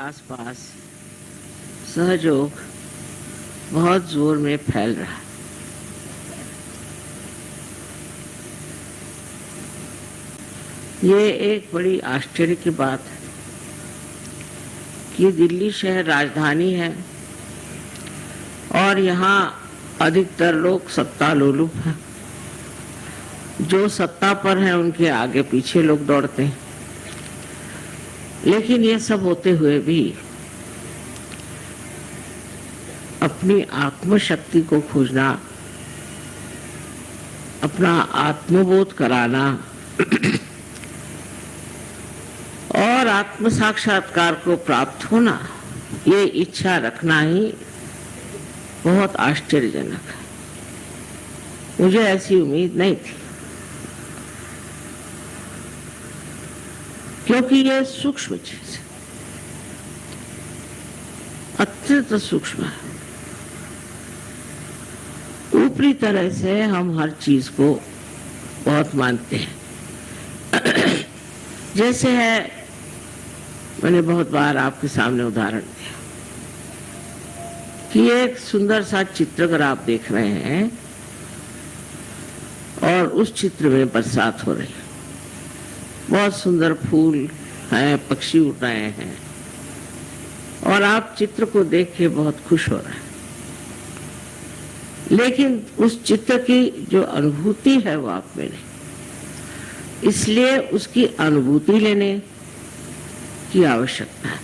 आसपास सहयोग बहुत जोर में फैल रहा है। ये एक बड़ी आश्चर्य की बात है कि दिल्ली शहर राजधानी है और यहाँ अधिकतर लोग सत्ता लोलुप हैं। जो सत्ता पर हैं उनके आगे पीछे लोग दौड़ते हैं। लेकिन ये सब होते हुए भी अपनी आत्मशक्ति को खोजना, अपना आत्मबोध कराना और आत्म साक्षात्कार को प्राप्त होना, ये इच्छा रखना ही बहुत आश्चर्यजनक है। मुझे ऐसी उम्मीद नहीं थी, क्योंकि ये सूक्ष्म चीज है, अत्यंत सूक्ष्म है। ऊपरी तरह से हम हर चीज को बहुत मानते हैं। जैसे है, मैंने बहुत बार आपके सामने उदाहरण दिया कि एक सुंदर सा चित्र अगर आप देख रहे हैं और उस चित्र में बरसात हो रही है, बहुत सुंदर फूल हैं, पक्षी उड़ रहे हैं और आप चित्र को देख के बहुत खुश हो रहे हैं। लेकिन उस चित्र की जो अनुभूति है वो आप में नहीं, इसलिए उसकी अनुभूति लेने की आवश्यकता है।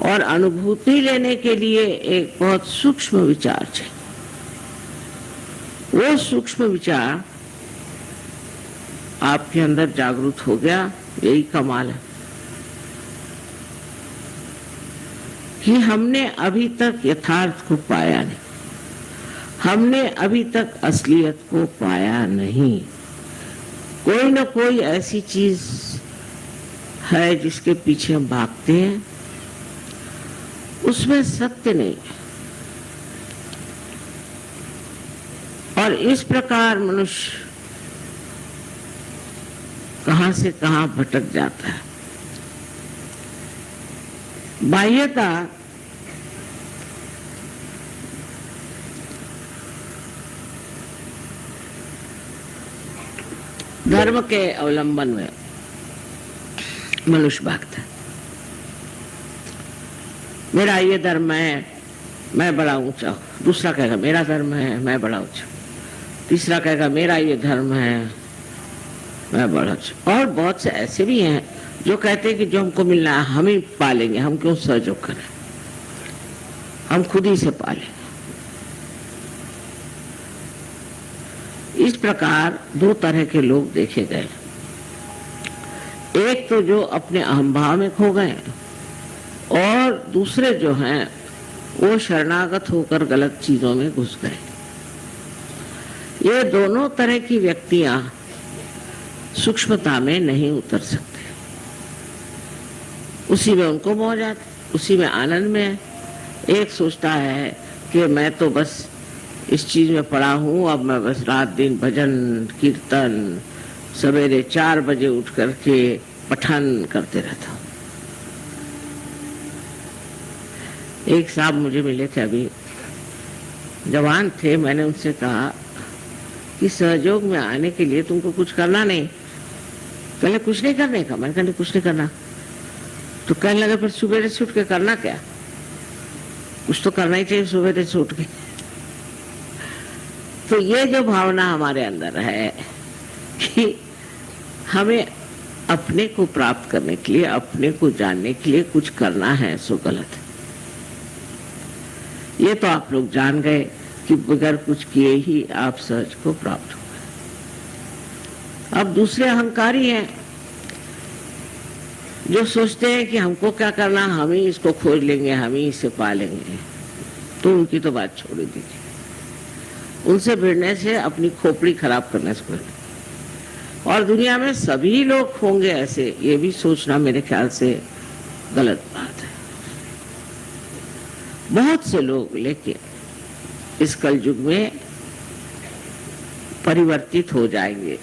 और अनुभूति लेने के लिए एक बहुत सूक्ष्म विचार चाहिए। वो सूक्ष्म विचार आपके अंदर जागृत हो गया, यही कमाल है कि हमने अभी तक यथार्थ को पाया नहीं, हमने अभी तक असलियत को पाया नहीं। कोई न कोई ऐसी चीज है जिसके पीछे हम भागते हैं, उसमें सत्य नहीं है। और इस प्रकार मनुष्य कहां से कहां भटक जाता है। बाह्यता धर्म के अवलंबन में मनुष्य भागता है। मेरा ये धर्म है, मैं बड़ा ऊंचा हूं। दूसरा कहेगा मेरा धर्म है, मैं बड़ा ऊंचा। तीसरा कहेगा मेरा ये धर्म है, मैं बड़ा अच्छा। और बहुत से ऐसे भी हैं जो कहते हैं कि जो हमको मिलना है हम ही पालेंगे, हम क्यों सहयोग करें, हम खुद ही से पालेंगे। इस प्रकार दो तरह के लोग देखे गए। एक तो जो अपने अहंभाव में खो गए और दूसरे जो हैं वो शरणागत होकर गलत चीजों में घुस गए। ये दोनों तरह की व्यक्तियां सूक्ष्मता में नहीं उतर सकते। उसी में उनको मौज आती, उसी में आनंद में है। एक सोचता है कि मैं तो बस इस चीज में पड़ा हूं, अब मैं बस रात दिन भजन कीर्तन, सवेरे 4 बजे उठ करके पठन करते रहता हूं। एक साहब मुझे मिले थे, अभी जवान थे। मैंने उनसे कहा कि सहयोग में आने के लिए तुमको कुछ करना नहीं। पहले कुछ नहीं करने का। मैंने कहा कुछ नहीं करना। तो कहने लगे फिर सुबह से उठ के करना क्या? कुछ तो करना ही चाहिए सुबह से उठ के। तो ये जो भावना हमारे अंदर है कि हमें अपने को प्राप्त करने के लिए, अपने को जानने के लिए कुछ करना है, सो गलत है। ये तो आप लोग जान गए कि बगैर कुछ किए ही आप सहज को प्राप्त हो गए। अब दूसरे अहंकारी हैं जो सोचते हैं कि हमको क्या करना, हम ही इसको खोज लेंगे, हम ही इसे पालेंगे। तो उनकी तो बात छोड़ दीजिए। उनसे भिड़ने से अपनी खोपड़ी खराब करने से पहले। और दुनिया में सभी लोग होंगे ऐसे, ये भी सोचना मेरे ख्याल से गलत बात है। बहुत से लोग लेकिन इस कलयुग में परिवर्तित हो जाएंगे।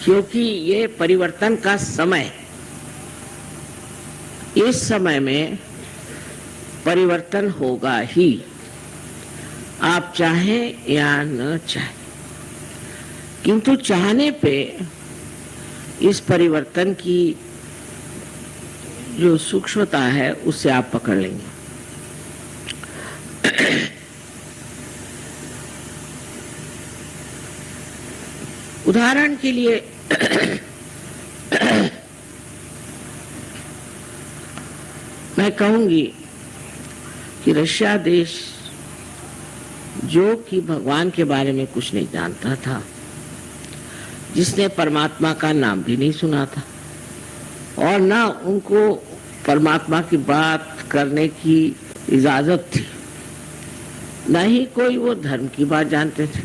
क्योंकि ये परिवर्तन का समय, इस समय में परिवर्तन होगा ही, आप चाहें या न चाहें। किंतु चाहने पे इस परिवर्तन की जो सूक्ष्मता है उससे आप पकड़ लेंगे। उदाहरण के लिए मैं कहूंगी कि रशिया देश, जो कि भगवान के बारे में कुछ नहीं जानता था, जिसने परमात्मा का नाम भी नहीं सुना था और ना उनको परमात्मा की बात करने की इजाजत थी, न ही कोई वो धर्म की बात जानते थे,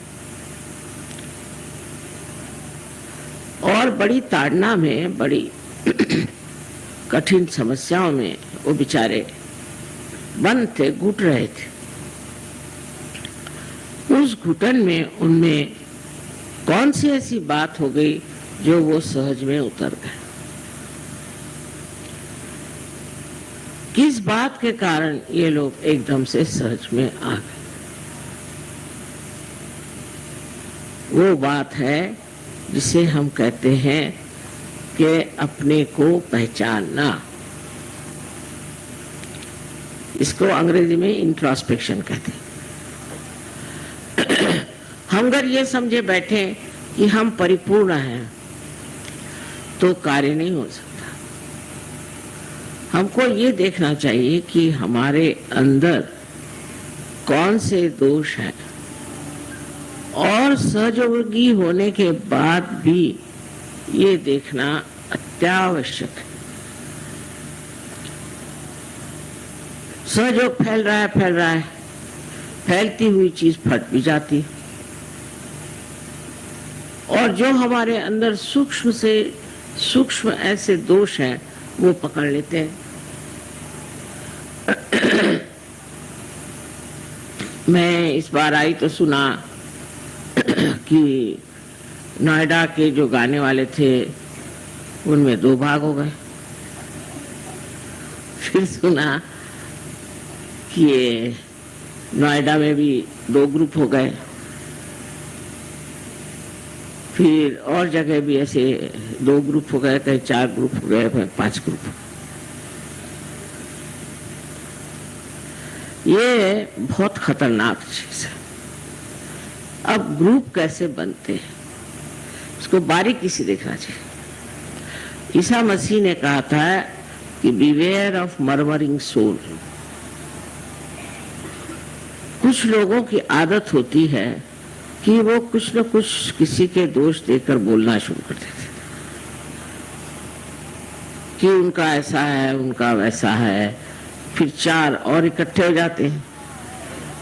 और बड़ी ताड़ना में, बड़ी कठिन समस्याओं में वो बेचारे बंद थे, घुट रहे थे। उस घुटन में उनमें कौन सी ऐसी बात हो गई जो वो सहज में उतर गए? किस बात के कारण ये लोग एकदम से सहज में आ गए? वो बात है जिसे हम कहते हैं कि अपने को पहचानना। इसको अंग्रेजी में इंट्रोस्पेक्शन कहते हैं। हम अगर ये समझे बैठे कि हम परिपूर्ण हैं तो कार्य नहीं हो सकता। हमको ये देखना चाहिए कि हमारे अंदर कौन से दोष हैं, और सहयोगी होने के बाद भी ये देखना अत्यावश्यक है। सहयोग फैल रहा है, फैलती हुई चीज फट भी जाती, और जो हमारे अंदर सूक्ष्म से सूक्ष्म ऐसे दोष हैं वो पकड़ लेते हैं। मैं इस बार आई तो सुना कि नोएडा के जो गाने वाले थे उनमें 2 भाग हो गए। फिर सुना कि ये नोएडा में भी 2 ग्रुप हो गए, फिर और जगह भी ऐसे 2 ग्रुप हो गए, कहीं 4 ग्रुप हो गए, कहीं 5 ग्रुप। ये बहुत खतरनाक चीज है। अब ग्रुप कैसे बनते हैं इसको बारीकी से देखना चाहिए। ईसा मसीह ने कहा था कि बिवेयर ऑफ मर्मरिंग सोल। कुछ लोगों की आदत होती है कि वो कुछ न कुछ किसी के दोष देकर बोलना शुरू कर देते कि उनका ऐसा है, उनका वैसा है। फिर 4 और इकट्ठे हो जाते हैं,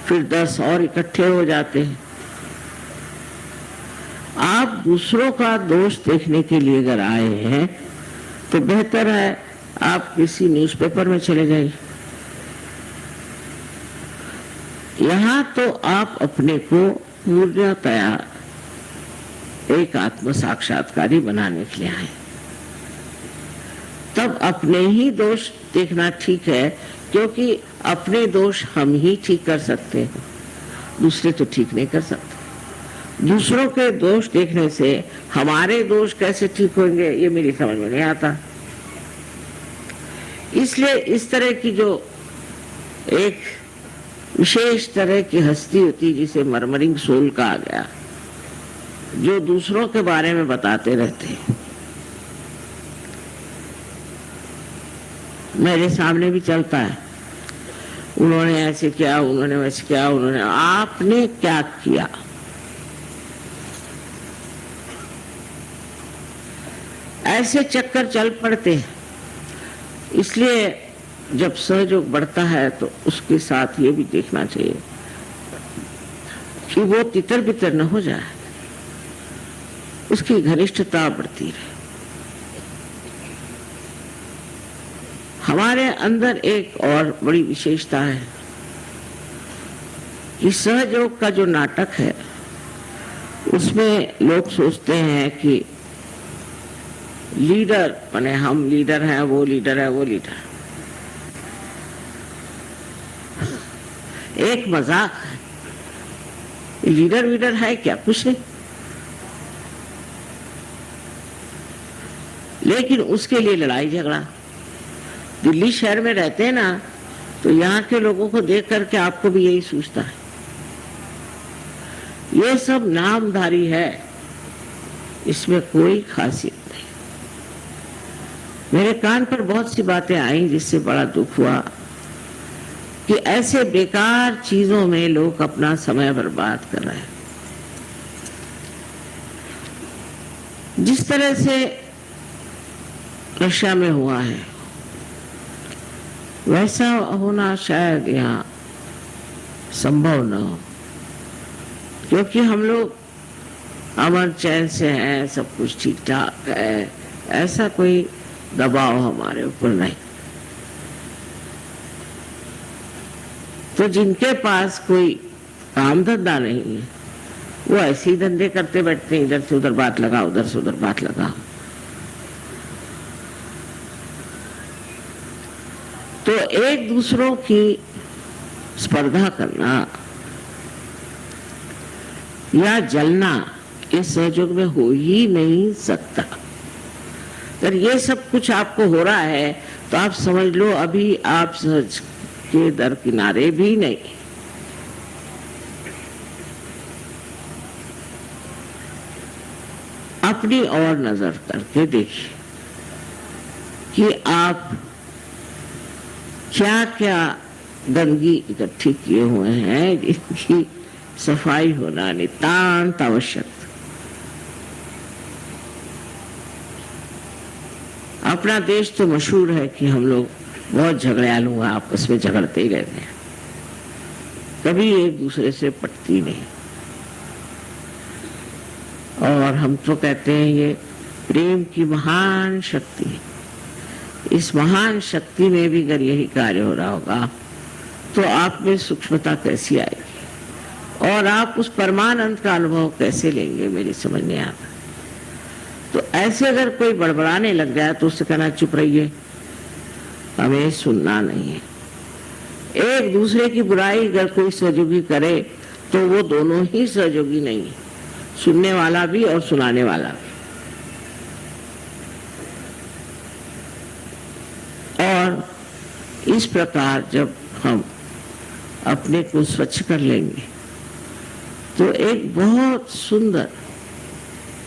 फिर 10 और इकट्ठे हो जाते हैं। आप दूसरों का दोष देखने के लिए अगर आए हैं तो बेहतर है आप किसी न्यूज़पेपर में चले जाइए। यहाँ तो आप अपने को पूर्णतया एक आत्म साक्षात्कारी बनाने के लिए आए। तब अपने ही दोष देखना ठीक है, क्योंकि अपने दोष हम ही ठीक कर सकते हैं, दूसरे तो ठीक नहीं कर सकते। दूसरों के दोष देखने से हमारे दोष कैसे ठीक होंगे ये मेरी समझ में नहीं आता। इसलिए इस तरह की जो एक विशेष तरह की हस्ती होती जिसे मर्मरिंग सोल कहा गया, जो दूसरों के बारे में बताते रहते हैं। मेरे सामने भी चलता है, उन्होंने ऐसे किया, उन्होंने वैसे किया, उन्होंने, आपने क्या किया? ऐसे चक्कर चल पड़ते हैं। इसलिए जब सहयोग बढ़ता है तो उसके साथ ये भी देखना चाहिए कि वो तितर बितर न हो जाए, उसकी घनिष्ठता बढ़ती रहे। हमारे अंदर एक और बड़ी विशेषता है कि सहयोग का जो नाटक है उसमें लोग सोचते हैं कि लीडर माने हम लीडर हैं, वो लीडर है, वो लीडर। एक मजाक है। लीडर वीडर है क्या? कुछ नहीं। लेकिन उसके लिए लड़ाई झगड़ा। दिल्ली शहर में रहते हैं ना, तो यहाँ के लोगों को देख करके आपको भी यही सोचता है। ये सब नामधारी है, इसमें कोई खासियत नहीं। मेरे कान पर बहुत सी बातें आई जिससे बड़ा दुख हुआ कि ऐसे बेकार चीजों में लोग अपना समय बर्बाद कर रहे हैं। जिस तरह से रशिया में हुआ है, वैसा होना शायद यहाँ संभव न हो, क्योंकि हम लोग अमन चैन से हैं, सब कुछ ठीक ठाक है, ऐसा कोई दबाव हमारे ऊपर नहीं। तो जिनके पास कोई काम धंधा नहीं है, वो ऐसे ही धंधे करते बैठते हैं, इधर से उधर बात लगा, उधर से उधर बात लगा। तो एक दूसरों की स्पर्धा करना या जलना इस सहयोग में हो ही नहीं सकता। अगर ये सब कुछ आपको हो रहा है तो आप समझ लो अभी आप सहज के दर किनारे भी नहीं। अपनी और नजर करके देखिए कि आप क्या क्या गंदगी इकट्ठी किए हुए हैं, जिनकी सफाई होना नितांत आवश्यक। अपना देश तो मशहूर है कि हम लोग बहुत झगड़ालू हैं, आपस में झगड़ते ही रहते हैं, कभी एक दूसरे से पटती नहीं। और हम तो कहते हैं ये प्रेम की महान शक्ति है। इस महान शक्ति में भी अगर यही कार्य हो रहा होगा तो आप में सूक्ष्मता कैसी आएगी और आप उस परमानंद का अनुभव कैसे लेंगे, मेरी समझ नहीं आता। तो ऐसे अगर कोई बड़बड़ाने लग जाए तो उससे कहना चुप रहिए, हमें सुनना नहीं है। एक दूसरे की बुराई अगर कोई सहयोगी करे तो वो दोनों ही सहयोगी नहीं है, सुनने वाला भी और सुनाने वाला भी। और इस प्रकार जब हम अपने को स्वच्छ कर लेंगे तो एक बहुत सुंदर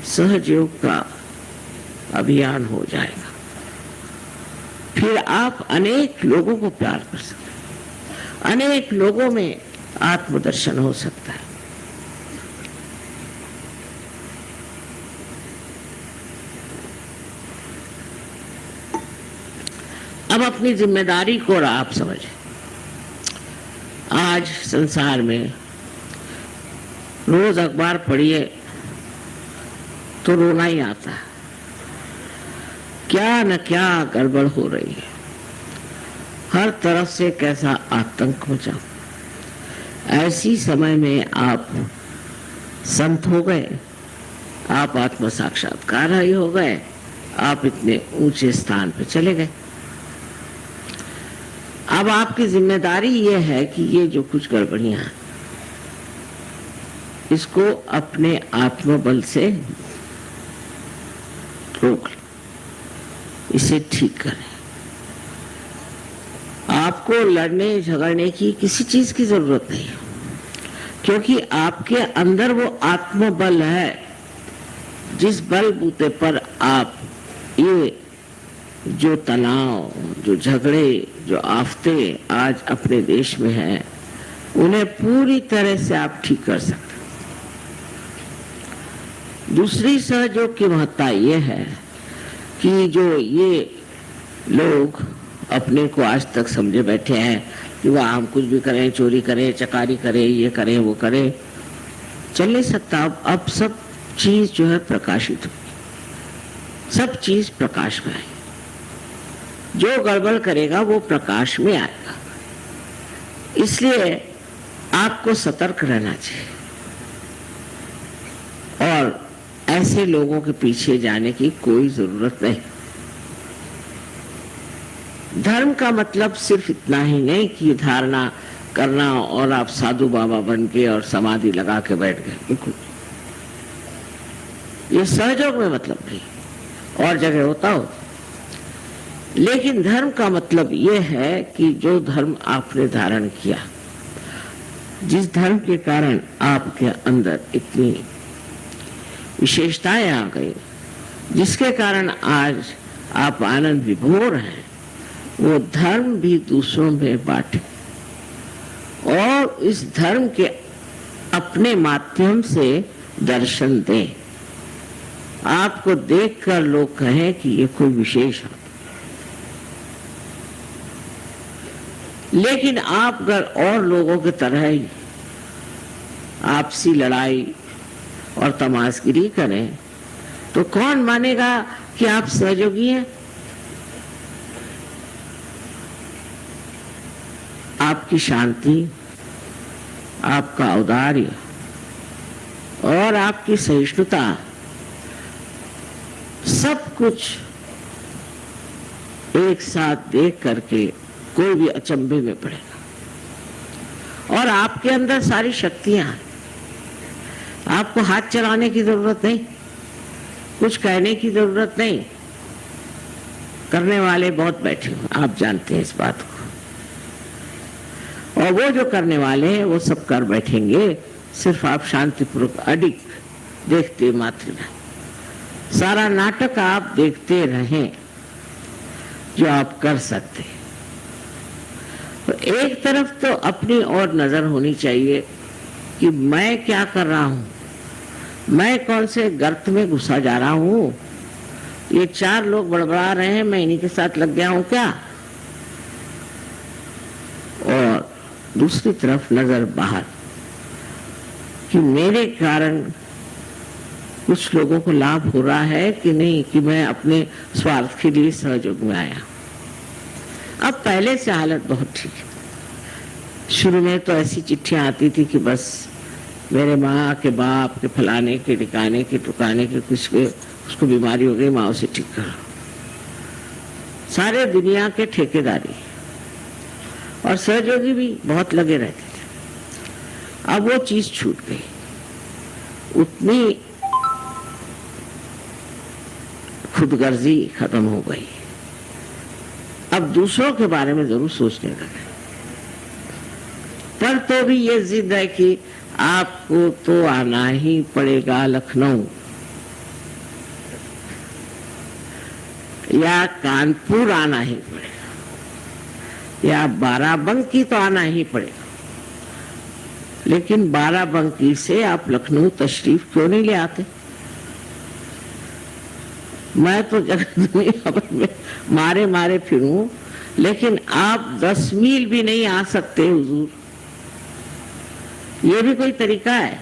सहयोग का अभियान हो जाएगा। फिर आप अनेक लोगों को प्यार कर सकते हैं, अनेक लोगों में आत्मदर्शन हो सकता है। अब अपनी जिम्मेदारी को आप समझें। आज संसार में रोज अखबार पढ़िए तो रोना ही आता है, क्या न क्या गड़बड़ हो रही है, हर तरफ से कैसा आतंक मचा। ऐसी समय में आप संत हो गए, आप आत्म साक्षात्कार हो गए, आप इतने ऊंचे स्थान पर चले गए। अब आपकी जिम्मेदारी ये है कि ये जो कुछ गड़बड़ियां हैं इसको अपने आत्मबल से रोक लो, इसे ठीक करें। आपको लड़ने झगड़ने की किसी चीज की जरूरत नहीं है, क्योंकि आपके अंदर वो आत्मबल है जिस बल बूते पर आप ये जो तनाव, जो झगड़े, जो आफते आज अपने देश में हैं, उन्हें पूरी तरह से आप ठीक कर सकते। दूसरी सहयोग की महत्ता ये है कि जो ये लोग अपने को आज तक समझे बैठे हैं कि वह हम कुछ भी करें, चोरी करें, चकारी करें, ये करें, वो करें, चल नहीं सकता। अब सब चीज जो है प्रकाशित होगी, सब चीज प्रकाश में आएगी। जो गड़बड़ करेगा वो प्रकाश में आएगा। इसलिए आपको सतर्क रहना चाहिए और ऐसे लोगों के पीछे जाने की कोई जरूरत नहीं। धर्म का मतलब सिर्फ इतना ही नहीं कि धारणा करना और आप साधु बाबा बन के और समाधि लगा के बैठ गए, बिल्कुल ये सहयोग में मतलब नहीं, और जगह होता हो। लेकिन धर्म का मतलब ये है कि जो धर्म आपने धारण किया, जिस धर्म के कारण आपके अंदर इतनी विशेषताएं आ गई, जिसके कारण आज आप आनंद विभोर हैं, वो धर्म भी दूसरों में बांटे और इस धर्म के अपने माध्यम से दर्शन दें। आपको देखकर लोग कहें कि ये कोई विशेष है। लेकिन आप अगर और लोगों की तरह ही आपसी लड़ाई और तमाशगिरी करें तो कौन मानेगा कि आप सहयोगी हैं? आपकी शांति, आपका औदार्य और आपकी सहिष्णुता, सब कुछ एक साथ देख करके कोई भी अचंभे में पड़ेगा। और आपके अंदर सारी शक्तियां हैं, आपको हाथ चलाने की जरूरत नहीं, कुछ कहने की जरूरत नहीं। करने वाले बहुत बैठे हो, आप जानते हैं इस बात को, और वो जो करने वाले हैं वो सब कर बैठेंगे, सिर्फ आप शांतिपूर्वक अडिग देखते मात्र रहें। सारा नाटक आप देखते रहें जो आप कर सकते हैं। तो एक तरफ तो अपनी और नजर होनी चाहिए कि मैं क्या कर रहा हूं, मैं कौन से गर्त में घुसा जा रहा हूं, ये चार लोग बड़बड़ा रहे हैं, मैं इन्हीं के साथ लग गया हूं क्या? और दूसरी तरफ नजर बाहर कि मेरे कारण कुछ लोगों को लाभ हो रहा है कि नहीं, कि मैं अपने स्वार्थ के लिए सहयोग में आया। अब पहले से हालत बहुत ठीक है। शुरू में तो ऐसी चिट्ठियां आती थी कि बस मेरे माँ के बाप के फलाने के ठिकाने के टुकाने के कुछ के उसको बीमारी हो गई, माँ उसे ठीक करो। सारे दुनिया के ठेकेदारी और सहयोगी भी बहुत लगे रहते थे। अब वो चीज छूट गई, उतनी खुदगर्जी खत्म हो गई। अब दूसरों के बारे में जरूर सोचने लगे, पर तो भी ये जिद है कि आपको तो आना ही पड़ेगा लखनऊ या कानपुर, आना ही पड़ेगा, या बाराबंकी तो आना ही पड़ेगा। लेकिन बाराबंकी से आप लखनऊ तशरीफ क्यों नहीं ले आते? मैं तो जगत में मारे मारे फिरूं, लेकिन आप 10 मील भी नहीं आ सकते हुजूर, ये भी कोई तरीका है?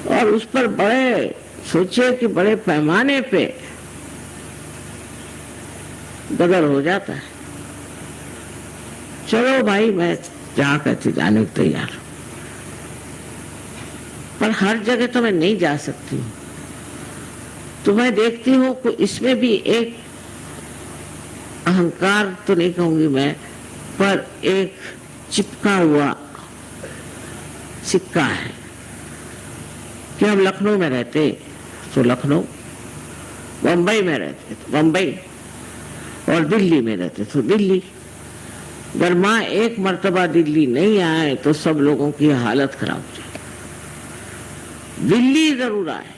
और उस पर बड़े सोचे कि बड़े पैमाने पे गदर हो जाता है। चलो भाई, मैं जहां कहते जाने को तैयार हूं, पर हर जगह तो मैं नहीं जा सकती हूँ। तो मैं देखती हूँ कि इसमें भी एक अहंकार तो नहीं कहूंगी मैं, पर एक चिपका हुआ सिक्का है कि हम लखनऊ में रहते तो लखनऊ, बम्बई में रहते तो बम्बई, और दिल्ली में रहते तो दिल्ली। अगर माँ एक मर्तबा दिल्ली नहीं आए तो सब लोगों की हालत खराब हो जाए। दिल्ली जरूर आए,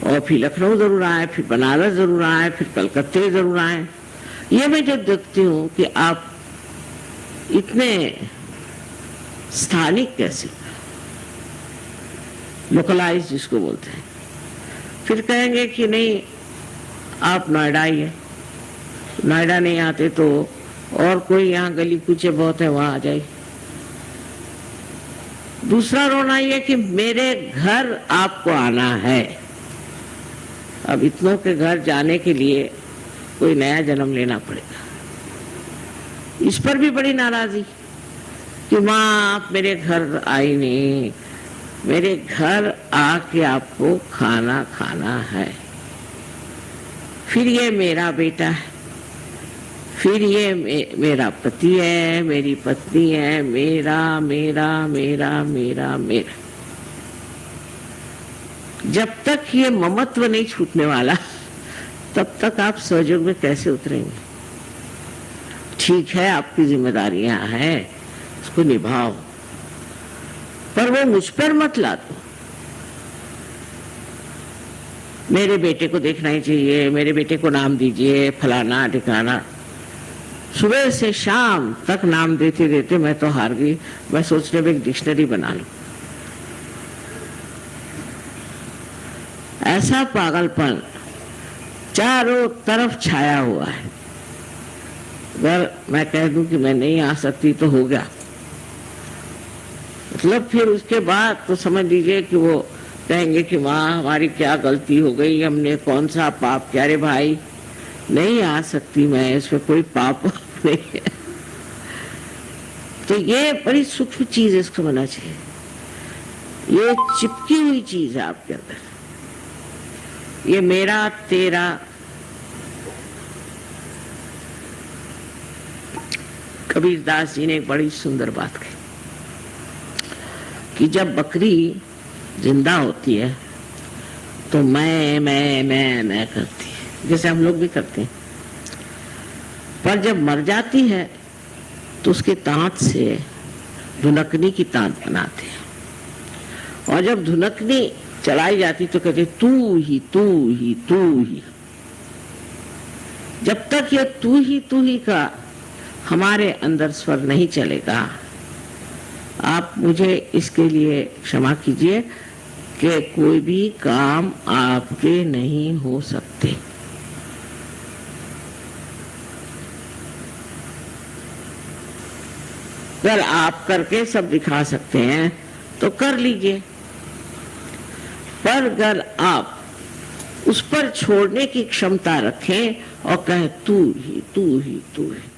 और फिर लखनऊ जरूर आए, फिर बनारस जरूर आए, फिर कलकत्ते जरूर आए। ये मैं जब देखती हूँ कि आप इतने स्थानिक कैसे, लोकलाइज जिसको बोलते हैं, फिर कहेंगे कि नहीं आप नोएडा ही है, नोएडा नहीं आते तो और कोई यहाँ गली कूचे बहुत है वहां आ जाए। दूसरा रोना ये कि मेरे घर आपको आना है। अब इतनों के घर जाने के लिए कोई नया जन्म लेना पड़ेगा। इस पर भी बड़ी नाराजगी कि माँ आप मेरे घर आई नहीं, मेरे घर आके आपको खाना खाना है। फिर ये मेरा बेटा है, फिर ये मेरा पति है, मेरी पत्नी है, मेरा मेरा मेरा मेरा मेरा। जब तक ये ममत्व नहीं छूटने वाला तब तक आप सहयोग में कैसे उतरेंगे? ठीक है, आपकी जिम्मेदारियां हैं, उसको निभाओ, पर वो मुझ पर मत ला दो। मेरे बेटे को देखना ही चाहिए, मेरे बेटे को नाम दीजिए, फलाना ठिकाना। सुबह से शाम तक नाम देते देते मैं तो हार गई। मैं सोचने में एक डिक्शनरी बना लूं। ऐसा पागलपन चारों तरफ छाया हुआ है। अगर मैं कह दूं कि मैं नहीं आ सकती तो हो गया, मतलब फिर उसके बाद तो समझ लीजिए कि वो कहेंगे कि माँ हमारी क्या गलती हो गई, हमने कौन सा पाप किया। अरे भाई नहीं आ सकती मैं, इसमें कोई पाप नहीं है। तो ये बड़ी सूक्ष्म चीज है, इसको होना चाहिए। ये चिपकी हुई चीज है आपके अंदर, ये मेरा तेरा। कबीरदास जी ने एक बड़ी सुंदर बात कही कि जब बकरी जिंदा होती है तो मैं करती है, जैसे हम लोग भी करते हैं। पर जब मर जाती है तो उसके दांत से धुनकनी की तांत बनाते हैं, और जब धुनकनी चलाई जाती तो कहते तू ही तू ही तू ही। जब तक ये तू ही का हमारे अंदर स्वर नहीं चलेगा, आप मुझे इसके लिए क्षमा कीजिए कि कोई भी काम आपके नहीं हो सकते। अगर आप करके सब दिखा सकते हैं तो कर लीजिए, पर अगर आप उस पर छोड़ने की क्षमता रखें और कहें तू ही तू ही तू ही,